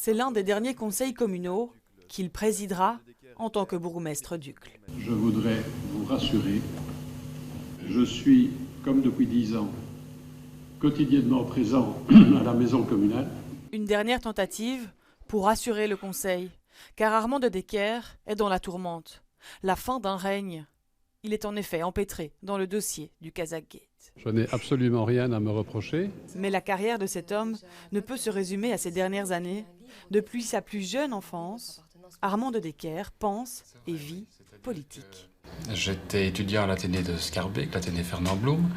C'est l'un des derniers conseils communaux qu'il présidera en tant que bourgmestre d'Uccle. Je voudrais vous rassurer, je suis, comme depuis 10 ans, quotidiennement présent à la maison communale. Une dernière tentative pour rassurer le conseil, car Armand de Decker est dans la tourmente. La fin d'un règne. Il est en effet empêtré dans le dossier du Kazakh-Gate. Je n'ai absolument rien à me reprocher. Mais la carrière de cet homme ne peut se résumer à ces dernières années. Depuis sa plus jeune enfance, Armand de Decker pense et vit politique. J'étais étudiant à l'Athénée de Schaerbeek, l'Athénée Fernand Blum,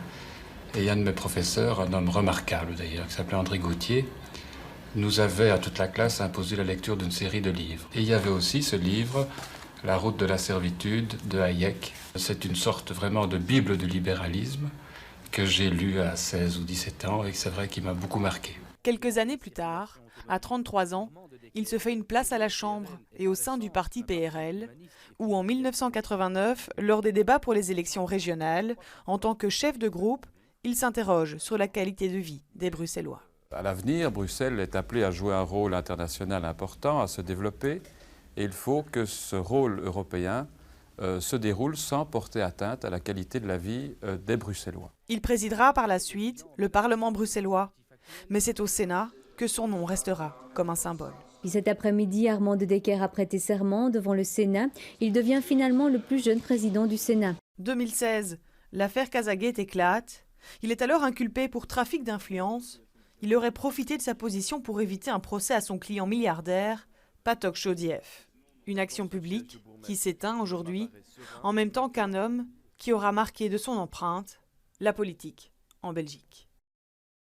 et un de mes professeurs, un homme remarquable d'ailleurs, qui s'appelait André Gautier, nous avait à toute la classe imposé la lecture d'une série de livres. Et il y avait aussi ce livre, La route de la servitude de Hayek. C'est une sorte vraiment de bible du libéralisme que j'ai lu à 16 ou 17 ans et c'est vrai qu'il m'a beaucoup marqué. Quelques années plus tard, à 33 ans, il se fait une place à la Chambre et au sein du parti PRL, où en 1989, lors des débats pour les élections régionales, en tant que chef de groupe, il s'interroge sur la qualité de vie des Bruxellois. À l'avenir, Bruxelles est appelée à jouer un rôle international important, à se développer, et il faut que ce rôle européen se déroule sans porter atteinte à la qualité de la vie des Bruxellois. Il présidera par la suite le Parlement bruxellois, mais c'est au Sénat que son nom restera comme un symbole. Puis cet après-midi, Armand de Decker a prêté serment devant le Sénat. Il devient finalement le plus jeune président du Sénat. 2016, l'affaire Kazakh-Gate éclate. Il est alors inculpé pour trafic d'influence. Il aurait profité de sa position pour éviter un procès à son client milliardaire, Patok Shodiev. Une action publique qui s'éteint aujourd'hui, en même temps qu'un homme qui aura marqué de son empreinte la politique en Belgique.